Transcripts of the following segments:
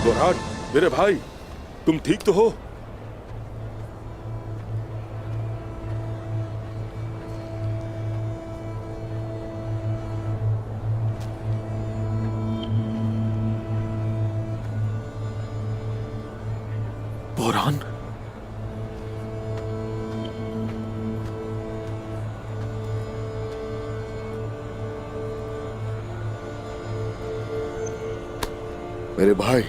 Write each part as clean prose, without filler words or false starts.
बुरहान, मेरे भाई, तुम ठीक तो हो? बुरहान, मेरे भाई,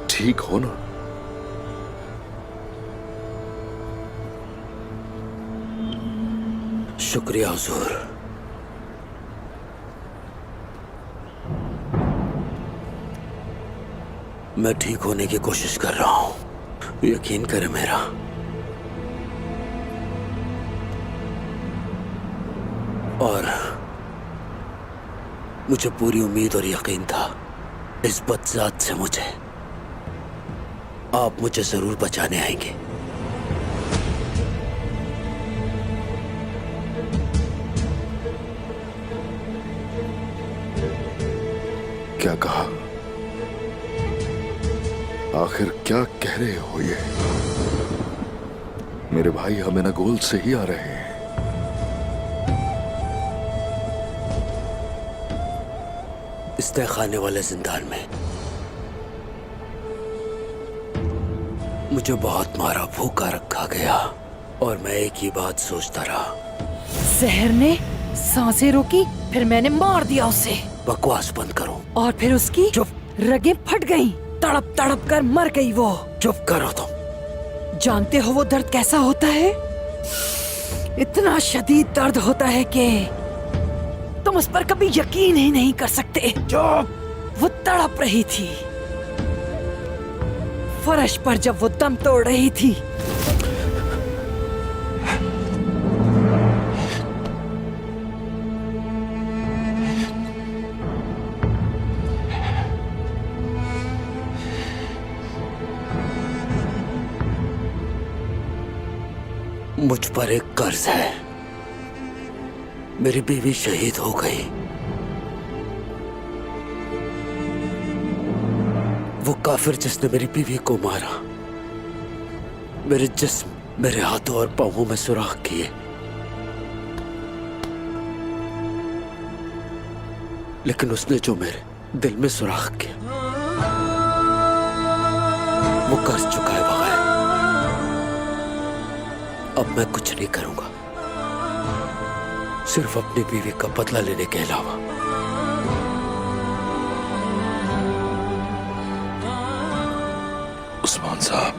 ठीक हो ना? शुक्रिया हुजूर। मैं ठीक होने की कोशिश कर रहा हूं, यकीन करें मेरा। और मुझे पूरी उम्मीद और यकीन था इस बदजात से आप मुझे जरूर बचाने आएंगे। क्या कहा? आखिर क्या कह रहे हो ये? मेरे भाई हम नगोल से ही आ रहे हैं। इस तहखाने वाले जिंदान में मुझे बहुत मारा, भूखा रखा गया और मैं एक ही बात सोचता रहा। जहर ने सांसें रोकी, फिर मैंने मार दिया उसे। बकवास बंद करो। और फिर उसकी रगें फट गईं, तड़प तड़प कर मर गई वो। चुप करो तुम। जानते हो वो दर्द कैसा होता है? इतना शदीद दर्द होता है कि तुम उस पर कभी यकीन ही नहीं कर सकते। वो तड़प रही थी फर्श पर जब वो दम तोड़ रही थी। मुझ पर एक कर्ज है। मेरी बीवी शहीद हो गई। वो काफिर जिसने मेरी बीवी को मारा, मेरे जिस्म, मेरे हाथों और पांवों में सुराख किए, लेकिन उसने जो मेरे दिल में सुराख किया वो कर्ज चुकाए बगैर अब मैं कुछ नहीं करूंगा, सिर्फ अपनी बीवी का बदला लेने के अलावा। उस्मान साहब,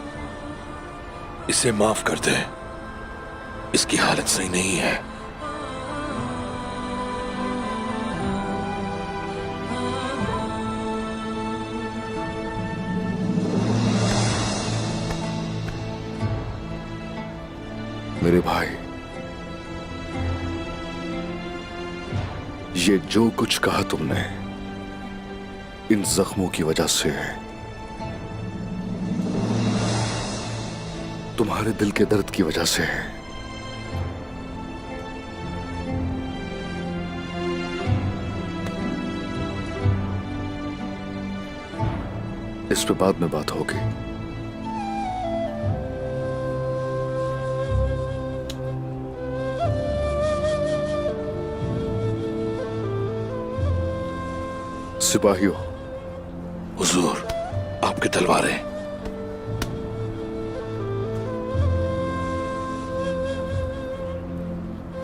इसे माफ कर दे। इसकी हालत सही नहीं है। मेरे भाई, ये जो कुछ कहा तुमने इन जख्मों की वजह से है। तुम्हारे दिल के दर्द की वजह से है। इस पे बाद में बात होगी। सिपाहियों, हुजूर, आपकी तलवारें।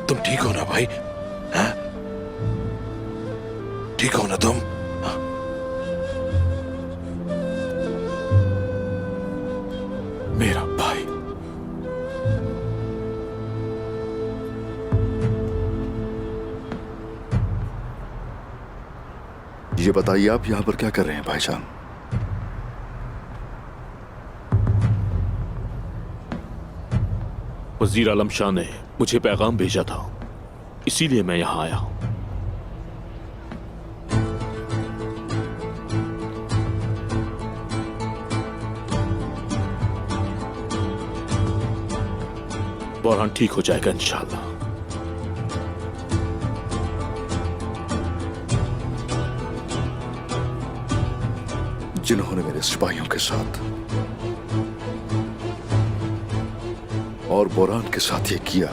तुम ठीक हो ना भाई? हाँ? ठीक हो ना तुम? हाँ? मेरा भाई। ये बताइए आप यहां पर क्या कर रहे हैं भाईजान? वजीर आलम शाह ने मुझे पैगाम भेजा था, इसीलिए मैं यहां आया हूं। बुरहान ठीक हो जाएगा इंशाअल्लाह। जिन्होंने मेरे सिपाहियों के साथ और बोरान के साथ ये किया,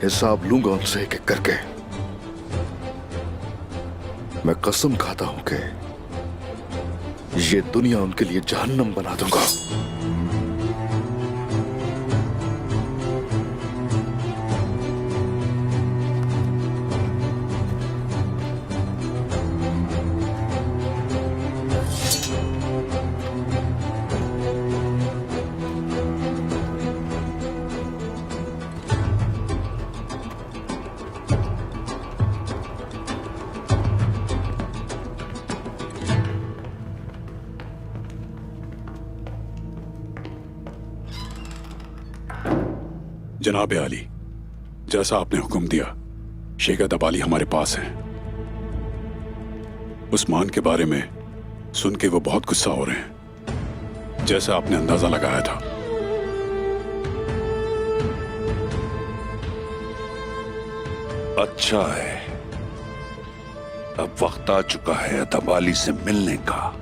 हिसाब लूंगा उनसे एक एक करके। मैं कसम खाता हूं कि ये दुनिया उनके लिए जहन्नम बना दूंगा। जनाब आली, जैसा आपने हुक्म दिया, शेखत अबाली हमारे पास हैं। उस्मान के बारे में सुन के वो बहुत गुस्सा हो रहे हैं, जैसा आपने अंदाजा लगाया था। अच्छा है, अब वक्त आ चुका है अदबाली से मिलने का।